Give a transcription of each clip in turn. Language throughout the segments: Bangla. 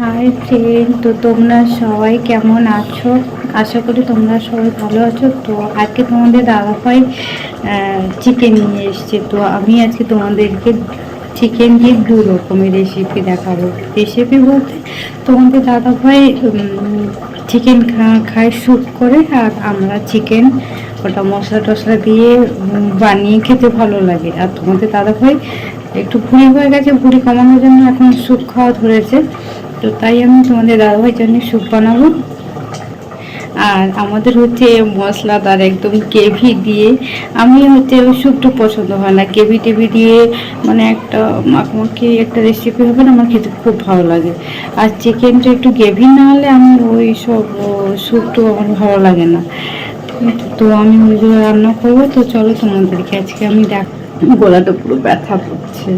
হাই ফ্রেন্ড, তো তোমরা সবাই কেমন আছো? আশা করি তোমরা সবাই ভালো আছো। তো আজকে তোমাদের দাদাভাই চিকেন নিয়ে এসছে। তো আমি আজকে তোমাদেরকে চিকেন দিয়ে দু রকমের রেসিপি দেখাবো। রেসিপি বলতে তোমাদের দাদাভাই চিকেন খায় স্যুপ করে, আর আমরা চিকেন ওটা মশলা টশলা দিয়ে বানিয়ে খেতে ভালো লাগে। আর তোমাদের দাদাভাই একটু ভুঁড়ি হয়ে গেছে, ভুঁড়ি কমানোর জন্য এখন স্যুপ খাওয়া ধরেছে। তো তাই আমি তোমাদের দাদাভাইয়ের জন্য স্যুপ বানাবো। আর আমাদের হচ্ছে মশলাদার একদম গ্রেভি দিয়ে, আমি হচ্ছে ওই স্যুপটা পছন্দ হয় না, গ্রেভি টেভি দিয়ে মানে একটা মাখামাখি একটা রেসিপি হবে না, আমার খেতে খুব ভালো লাগে। আর চিকেনটা একটু গ্রেভি না হলে আমি ওই সব স্যুপটা আমার ভালো লাগে না। তো আমি ওইগুলো রান্না করবো। তো চলো তোমাদেরকে আজকে আমি গলাটা পুরো ব্যথা করছে,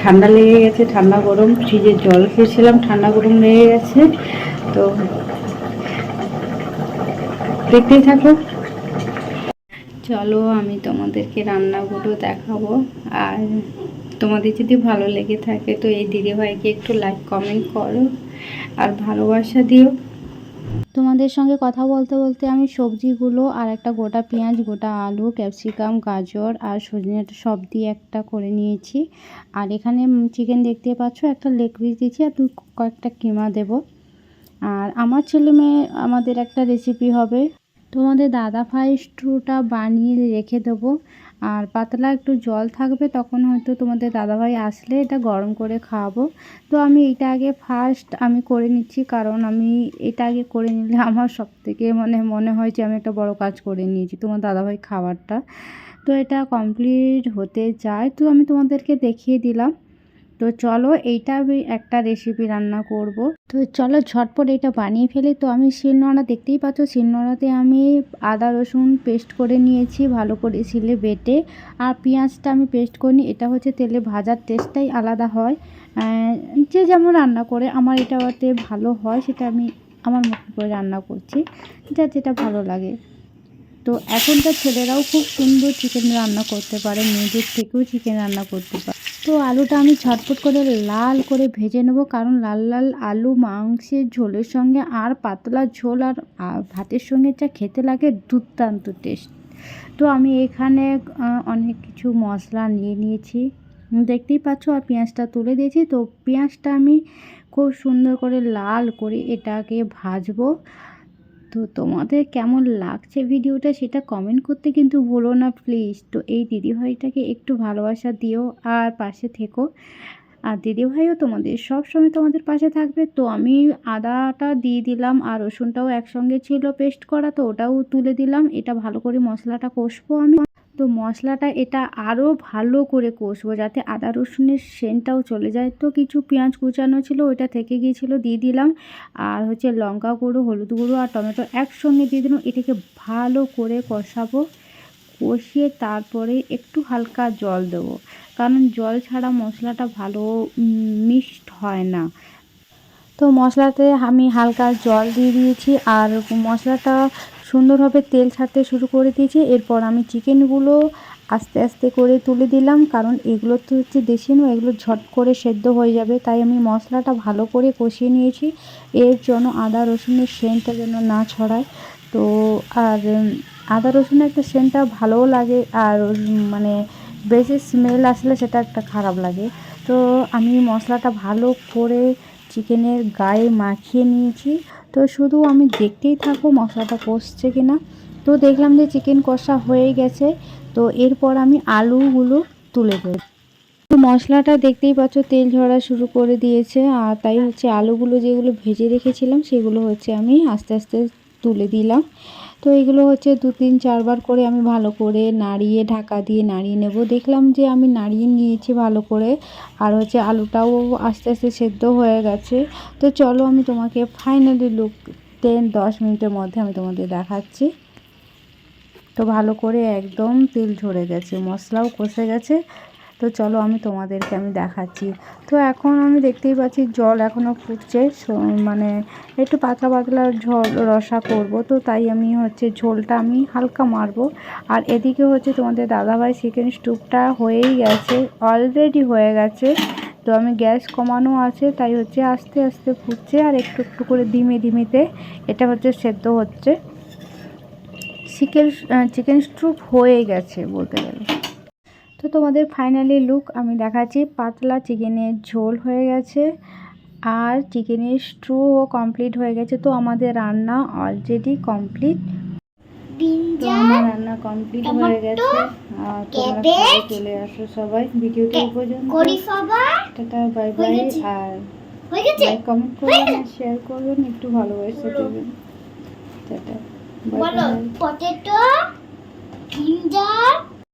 ঠান্ডা লেগে গেছে, ঠান্ডা গরম ফ্রিজে জল খেয়েছিলাম, ঠান্ডা গরম লেগে গেছে। তো দেখতেই থাকো। চলো আমি তোমাদেরকে রান্নাগুলো দেখাবো। আর তোমাদের যদি ভালো লেগে থাকে তো এই দিদিভাইকে একটু লাইক কমেন্ট করো আর ভালোবাসা দিও। তোমাদের সঙ্গে কথা বলতে বলতে আমি সবজিগুলো আর একটা গোটা পেঁয়াজ, গোটা আলু, ক্যাপসিকাম, গাজর আর সজনে সব দিয়ে একটা করে নিয়েছি। আর এখানে চিকেন দেখতে পাচ্ছ, একটা লেগ পিস দিয়েছি আর কয়েকটা কিমা দেব। আর আমার ছেলে মেয়ে আমাদের একটা রেসিপি হবে। তোমাদের দাদাভাই স্টুটা বানিয়ে রেখে দেবো, আর পাতলা একটু জল থাকবে, তখন হয়তো তোমাদের দাদাভাই আসলে এটা গরম করে খাওয়াবো। তো আমি এটা আগে ফার্স্ট আমি করে নিচ্ছি, কারণ আমি এটা আগে করে নিলে আমার সবথেকে মনে হয় যে আমি একটা বড় কাজ করে নিয়েছি তোমার দাদাভাই খাবারটা। তো এটা কমপ্লিট হতে যায়, তো আমি তোমাদেরকে দেখিয়ে দিলাম। তো চলো এইটা আমি একটা রেসিপি রান্না করব। তো চলো ঝটপট এটা বানিয়ে ফেলি। তো আমি শিলনোড়া দেখতেই পাচ্ছ, শিলনোড়াতে আমি আদা রসুন পেস্ট করে নিয়েছি, ভালো করে শিলে বেটে। আর পেঁয়াজটা আমি পেস্ট করিনি, এটা হচ্ছে তেলে ভাজার টেস্টটাই আলাদা হয়। যে যেমন রান্না করে আমার এটাতে ভালো হয়, সেটা আমি আমার মতো করে রান্না করছি, যেটা ভালো লাগে। তো এখনকার ছেলেরাও খুব সুন্দর চিকেন রান্না করতে পারে, মেয়েদের থেকেও চিকেন রান্না করতে পারে। তো আলুটা আমি ঝটপট করে লাল করে ভেজে নেব, কারণ লাল লাল আলু মাংসের ঝোলের সঙ্গে আর পাতলা ঝোল আর ভাতের সঙ্গে যা খেতে লাগে দুর্দান্ত টেস্ট। তো আমি এখানে অনেক কিছু মশলা নিয়ে নিয়েছি, দেখতেই পাচ্ছ। আর পেঁয়াজটা তুলে দিয়েছি। তো পেঁয়াজটা আমি খুব সুন্দর করে লাল করে এটাকে ভাজবো। তো তোমাদের কেমন লাগছে ভিডিওটা সেটা কমেন্ট করতে কিন্তু ভুলো না প্লিজ। তো এই দিদিভাইটাকে একটু ভালোবাসা দিও আর পাশে থেকো। আর দিদিভাইও তোমাদের সব সময় তোমাদের পাশে থাকবে। তো আমি আদাটা দিয়ে দিলাম, আর রসুনটাও একসঙ্গে ছিল পেস্ট করা, তো ওটাও তুলে দিলাম। এটা ভালো করে মশলাটা কষবো আমি। তো মশলাটা এটা আরও ভালো করে কষবো, যাতে আদা রসুনের সেন্টটাও চলে যায়। তো কিছু পেঁয়াজ কুচানো ছিল, ওইটা থেকে গিয়েছিলো, দিয়ে দিলাম। আর হচ্ছে লঙ্কা গুঁড়ো, হলুদ গুঁড়ো আর টমেটো একসঙ্গে দিয়ে দিলাম। এটাকে ভালো করে কষাবো, কষিয়ে তারপরে একটু হালকা জল দেবো, কারণ জল ছাড়া মশলাটা ভালো মিক্সড হয় না। তো মশলাতে আমি হালকা জল দিয়ে দিয়েছি, আর মশলাটা সুন্দরভাবে তেল ছাড়তে শুরু করে দিয়েছি। এরপর আমি চিকেনগুলো আস্তে আস্তে করে তুলে দিলাম, কারণ এগুলো তো হচ্ছে দেশি নয়, এগুলো ঝট করে সেদ্ধ হয়ে যাবে। তাই আমি মশলাটা ভালো করে কষিয়ে নিয়েছি, এর জন্য আদা রসুনের সেন্টটা যেন না ছড়ায়। তো আর আদা রসুনের একটা সেন্টটা ভালোও লাগে, আর মানে বেশি স্মেল আসলে সেটা একটা খারাপ লাগে। তো আমি মশলাটা ভালো করে চিকেনের গায়ে মাখিয়ে নিয়েছি। তো শুধু আমি দেখতেই থাকবো মশলাটা কষছে কিনা। তো দেখলাম যে চিকেন কষা হয়ে গেছে। তো এরপর আমি আলুগুলো তুলে দেব। তো মশলাটা দেখতেই পাচ্ছ তেল ঝরা শুরু করে দিয়েছে, আর তাই হচ্ছে আলুগুলো যেগুলো ভেজে রেখেছিলাম সেগুলো হচ্ছে আমি আস্তে আস্তে তুলে দিলাম। তো এগুলো হচ্ছে 2-3-4 বার করে আমি ভালো করে নাড়িয়ে ঢাকা দিয়ে নাড়িয়ে নেব। দেখলাম যে আমি নাড়িয়ে নিয়েছি ভালো করে, আর হচ্ছে আলুটাও আস্তে আস্তে সেদ্ধ হয়ে গেছে। তো চলো আমি তোমাকে ফাইনালি লুক 10-10 মিনিটের মধ্যে আমি তোমাদের দেখাচ্ছি। তো ভালো করে একদম তেল ঝরে গেছে, মশলাও কষে গেছে। তো চলো আমি তোমাদেরকে দেখাচ্ছি। তো এখন আমি দেখতেই পাচ্ছি জল এখনও ফুটছে, মানে একটু পাতলা পাতলা ঝোল রসা করব। তো তাই আমি হচ্ছে ঝোলটা আমি হালকা মারবো। আর এদিকে হচ্ছে তোমাদের দাদাভাই চিকেন স্টুপটা হয়েই গেছে, অলরেডি হয়ে গেছে। তো আমি গ্যাস কমানো আছে, তাই হচ্ছে আস্তে আস্তে ফুটছে আর একটু একটু করে ডিমে ডিমেতে এটা হচ্ছে সেদ্ধ হচ্ছে। চিকেন স্ট্যু হয়ে গেছে বলতে গেলে। তো তোমাদের ফাইনালি লুক আমি দেখাচ্ছি। পাতলা চিকেনের ঝোল হয়ে গেছে আর চিকেনের স্ট্যুও কমপ্লিট হয়ে গেছে। তো আমাদের রান্না অলরেডি কমপ্লিট। তো আমার রান্না কমপ্লিট হয়ে গেছে। আর তোমরা খাবে চলে আসো সবাই। ভিডিওটা এই পর্যন্ত। Tata, bye bye. আর লাইক কমেন্ট করবেন আর শেয়ার করবেন, একটু ভালোবাসা দেবেন। Tata, bye bye. Potato, ginger